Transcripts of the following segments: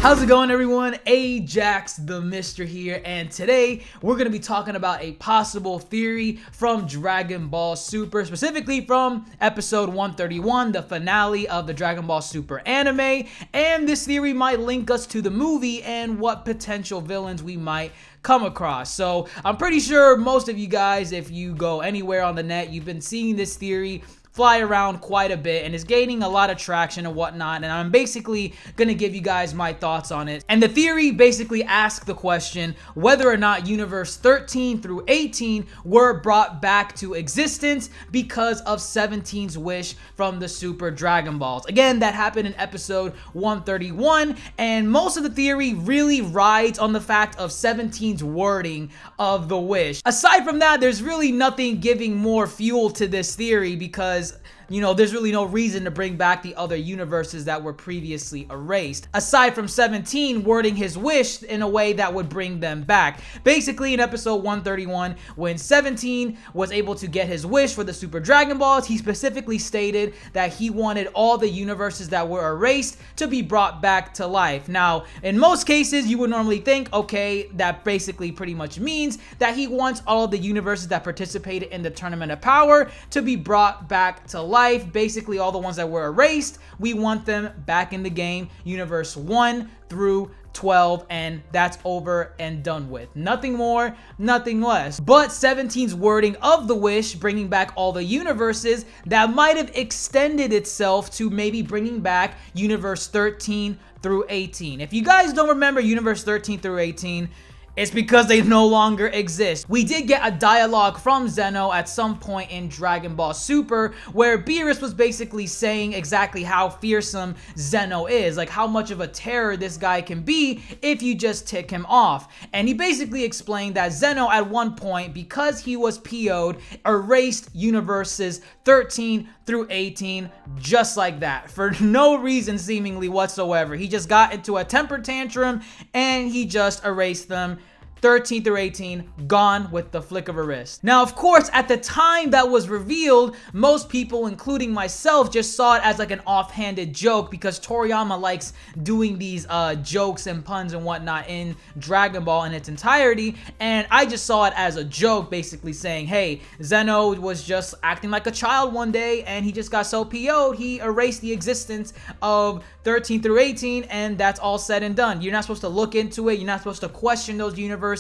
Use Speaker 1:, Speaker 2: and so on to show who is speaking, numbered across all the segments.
Speaker 1: How's it going, everyone? Ajax the Mister here, and today we're going to be talking about a possible theory from Dragon Ball Super, specifically from episode 131, the finale of the Dragon Ball Super anime, and this theory might link us to the movie and what potential villains we might come across. So I'm pretty sure most of you guys, if you go anywhere on the net, you've been seeing this theory fly around quite a bit and is gaining a lot of traction and whatnot, and I'm basically gonna give you guys my thoughts on it. And the theory basically asks the question whether or not universe 13 through 18 were brought back to existence because of 17's wish from the Super Dragon Balls. Again, that happened in episode 131, and most of the theory really rides on the fact of 17's wording of the wish. Aside from that, there's really nothing giving more fuel to this theory because, you know, there's really no reason to bring back the other universes that were previously erased, aside from 17 wording his wish in a way that would bring them back. Basically, in episode 131, when 17 was able to get his wish for the Super Dragon Balls, he specifically stated that he wanted all the universes that were erased to be brought back to life. Now, in most cases, you would normally think, okay, that basically pretty much means that he wants all the universes that participated in the Tournament of Power to be brought back to life. Basically, all the ones that were erased, we want them back in the game, universe 1 through 12, and that's over and done with. Nothing more, nothing less. But 17's wording of the wish, bringing back all the universes, that might have extended itself to maybe bringing back universe 13 through 18. If you guys don't remember universe 13 through 18, it's because they no longer exist. We did get a dialogue from Zeno at some point in Dragon Ball Super where Beerus was basically saying exactly how fearsome Zeno is, like how much of a terror this guy can be if you just tick him off. And he basically explained that Zeno at one point, because he was PO'd, erased universes 13 through 18 just like that, for no reason seemingly whatsoever. He just got into a temper tantrum and he just erased them. 13 through 18, gone with the flick of a wrist. Now, of course, at the time that was revealed, most people, including myself, just saw it as like an offhanded joke because Toriyama likes doing these jokes and puns and whatnot in Dragon Ball in its entirety, and I just saw it as a joke, basically saying, hey, Zeno was just acting like a child one day and he just got so PO'd, he erased the existence of 13 through 18, and that's all said and done. You're not supposed to look into it, you're not supposed to question those universes,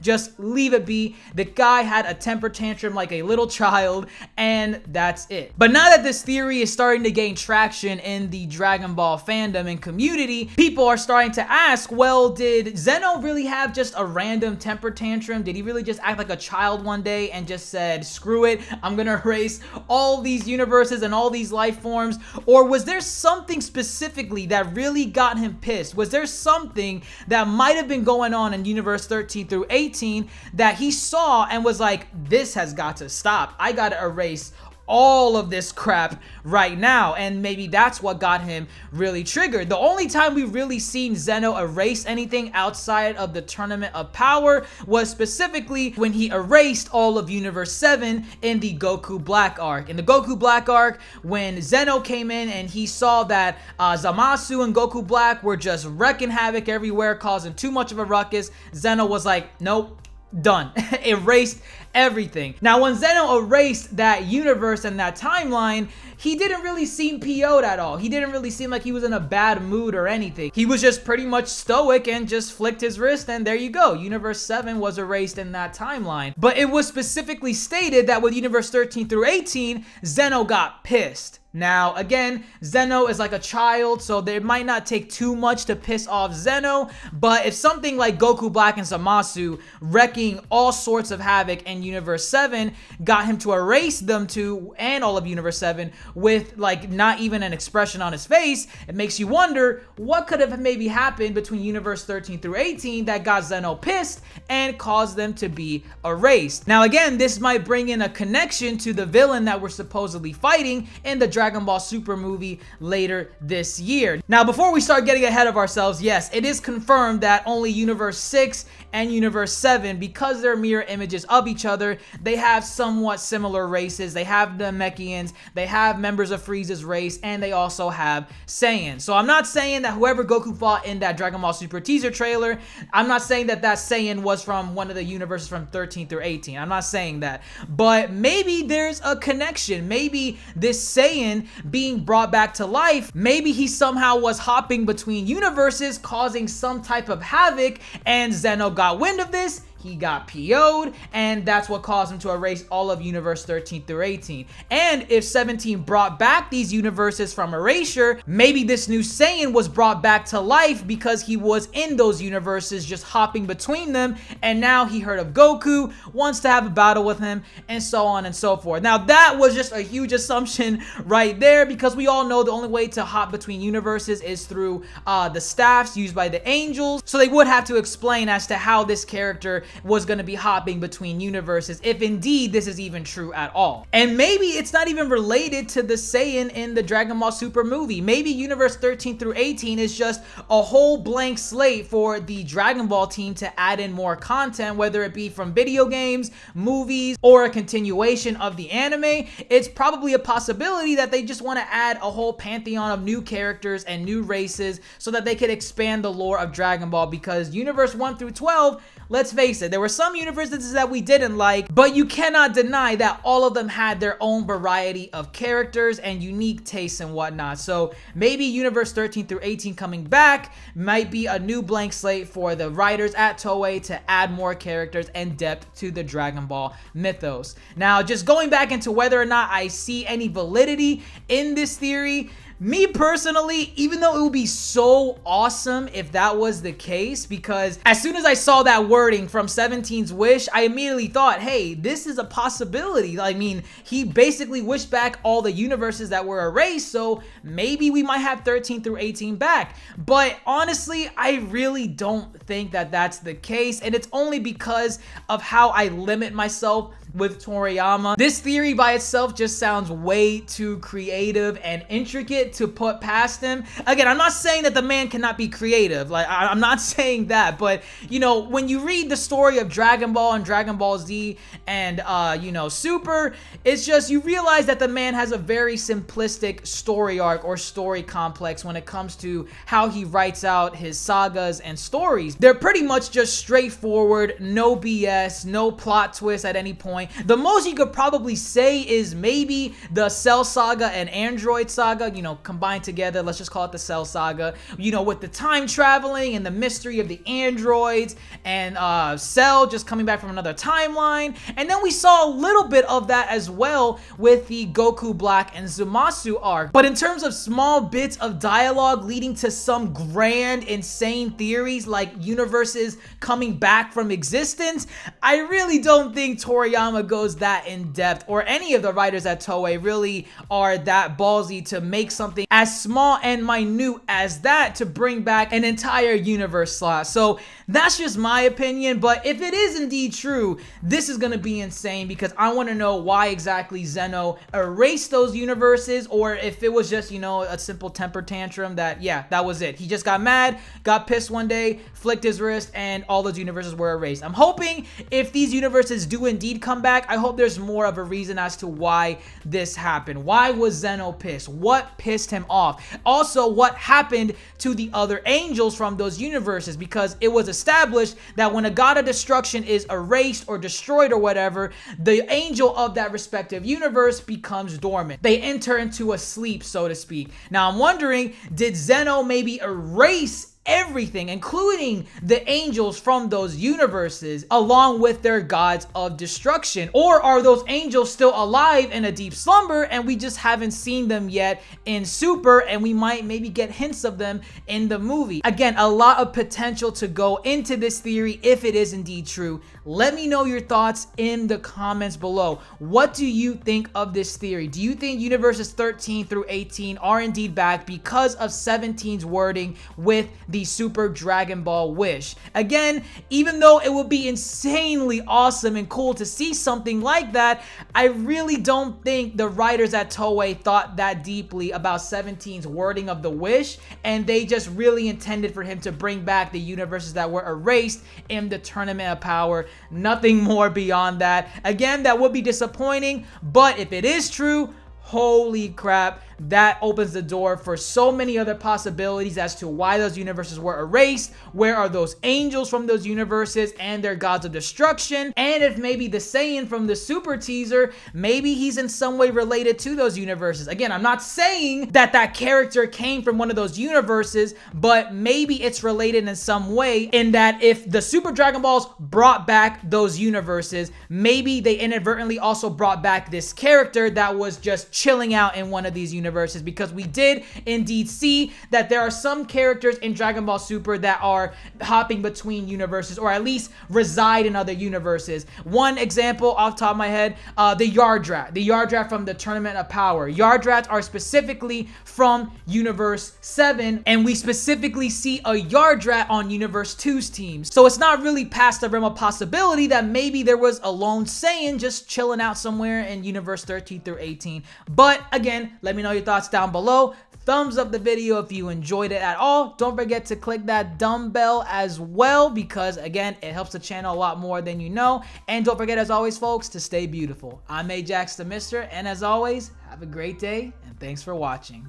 Speaker 1: just leave it be. The guy had a temper tantrum like a little child, and that's it. But now that this theory is starting to gain traction in the Dragon Ball fandom and community, people are starting to ask, well, did Zeno really have just a random temper tantrum? Did he really just act like a child one day and just said, screw it, I'm gonna erase all these universes and all these life forms? Or was there something specifically that really got him pissed? Was there something that might have been going on in universe 13 through 18 that he saw and was like, this has got to stop. I gotta erase all of this crap right now? And maybe that's what got him really triggered. The only time we've really seen Zeno erase anything outside of the Tournament of Power was specifically when he erased all of Universe 7 in the Goku Black arc. In the Goku Black arc, when Zeno came in and he saw that Zamasu and Goku Black were just wrecking havoc everywhere, causing too much of a ruckus, Zeno was like, nope, done. Erased everything. Now, when Zeno erased that universe and that timeline, he didn't really seem PO'd at all. He didn't really seem like he was in a bad mood or anything. He was just pretty much stoic and just flicked his wrist, and there you go. Universe 7 was erased in that timeline. But it was specifically stated that with Universe 13 through 18, Zeno got pissed. Now, again, Zeno is like a child, so there might not take too much to piss off Zeno, but if something like Goku Black and Zamasu wrecking all sorts of havoc in Universe 7 got him to erase them too, and all of Universe 7, with like not even an expression on his face, it makes you wonder what could have maybe happened between Universe 13 through 18 that got Zeno pissed and caused them to be erased. Now, again, this might bring in a connection to the villain that we're supposedly fighting in the Dragon Ball Super movie later this year. Now, before we start getting ahead of ourselves, yes, it is confirmed that only Universe 6 and Universe 7, because they're mirror images of each other, they have somewhat similar races. They have the Namekians, they have members of Frieza's race, and they also have Saiyans. So I'm not saying that whoever Goku fought in that Dragon Ball Super teaser trailer, I'm not saying that that Saiyan was from one of the universes from 13 through 18. I'm not saying that. But maybe there's a connection. Maybe this Saiyan being brought back to life, maybe he somehow was hopping between universes, causing some type of havoc, and Zeno got wind of this. He got PO'd, and that's what caused him to erase all of Universe 13 through 18. And if 17 brought back these universes from erasure, maybe this new Saiyan was brought back to life because he was in those universes just hopping between them, and now he heard of Goku, wants to have a battle with him, and so on and so forth. Now that was just a huge assumption right there, because we all know the only way to hop between universes is through the staffs used by the angels, so they would have to explain as to how this character was going to be hopping between universes, if indeed this is even true at all. And maybe it's not even related to the Saiyan in the Dragon Ball Super movie. Maybe Universe 13 through 18 is just a whole blank slate for the Dragon Ball team to add in more content, whether it be from video games, movies, or a continuation of the anime. It's probably a possibility that they just want to add a whole pantheon of new characters and new races so that they could expand the lore of Dragon Ball, because Universe 1 through 12, let's face it, there were some universes that we didn't like, but you cannot deny that all of them had their own variety of characters and unique tastes and whatnot. So maybe Universe 13 through 18 coming back might be a new blank slate for the writers at Toei to add more characters and depth to the Dragon Ball mythos. Now, just going back into whether or not I see any validity in this theory, me personally, even though it would be so awesome if that was the case, because as soon as I saw that wording from 17's wish, I immediately thought, hey, this is a possibility. I mean, he basically wished back all the universes that were erased, so maybe we might have 13 through 18 back. But honestly, I really don't think that that's the case, and it's only because of how I limit myself with Toriyama. This theory by itself just sounds way too creative and intricate to put past him. Again, I'm not saying that the man cannot be creative. Like, I'm not saying that, but you know, when you read the story of Dragon Ball and Dragon Ball Z and you know, Super, it's just you realize that the man has a very simplistic story arc or story complex when it comes to how he writes out his sagas and stories. They're pretty much just straightforward, no BS, no plot twist at any point. The most you could probably say is maybe the Cell Saga and Android Saga, you know, combined together. Let's just call it the Cell Saga, you know, with the time traveling and the mystery of the androids and Cell just coming back from another timeline. And then we saw a little bit of that as well with the Goku Black and Zamasu arc. But in terms of small bits of dialogue leading to some grand, insane theories like universes coming back from existence, I really don't think Toriyama goes that in depth, or any of the writers at Toei really are that ballsy to make something as small and minute as that to bring back an entire universe slot. So that's just my opinion, but if it is indeed true, this is going to be insane, because I want to know why exactly Zeno erased those universes, or if it was just, you know, a simple temper tantrum that, yeah, that was it. He just got mad, got pissed one day, flicked his wrist, and all those universes were erased. I'm hoping if these universes do indeed come back, I hope there's more of a reason as to why this happened. Why was Zeno pissed? What pissed him off? Also, what happened to the other angels from those universes? Because it was established that when a god of destruction is erased or destroyed or whatever, the angel of that respective universe becomes dormant. They enter into a sleep, so to speak. Now, I'm wondering, did Zeno maybe erase everything, including the angels from those universes, along with their gods of destruction? Or are those angels still alive in a deep slumber and we just haven't seen them yet in Super, and we might maybe get hints of them in the movie? Again, a lot of potential to go into this theory if it is indeed true. Let me know your thoughts in the comments below. What do you think of this theory? Do you think universes 13 through 18 are indeed back because of 17's wording with the the Super Dragon Ball Wish. Again, even though it would be insanely awesome and cool to see something like that, I really don't think the writers at Toei thought that deeply about 17's wording of the wish, and they just really intended for him to bring back the universes that were erased in the Tournament of Power. Nothing more beyond that. Again, that would be disappointing, but if it is true, holy crap, that opens the door for so many other possibilities as to why those universes were erased. Where are those angels from those universes and their gods of destruction? And if maybe the Saiyan from the Super teaser, maybe he's in some way related to those universes. Again, I'm not saying that that character came from one of those universes, but maybe it's related in some way, in that if the Super Dragon Balls brought back those universes, maybe they inadvertently also brought back this character that was just chilling out in one of these universes, because we did indeed see that there are some characters in Dragon Ball Super that are hopping between universes, or at least reside in other universes. One example off the top of my head, the Yardrat from the Tournament of Power. Yardrats are specifically from Universe 7, and we specifically see a Yardrat on Universe 2's team. So it's not really past the realm of possibility that maybe there was a lone Saiyan just chilling out somewhere in Universe 13 through 18. But again, let me know your thoughts down below. Thumbs up the video if you enjoyed it at all. Don't forget to click that dumbbell as well, because again, it helps the channel a lot more than you know. And don't forget, as always, folks, to stay beautiful. I'm Ajax the Mister, and as always, have a great day, and thanks for watching.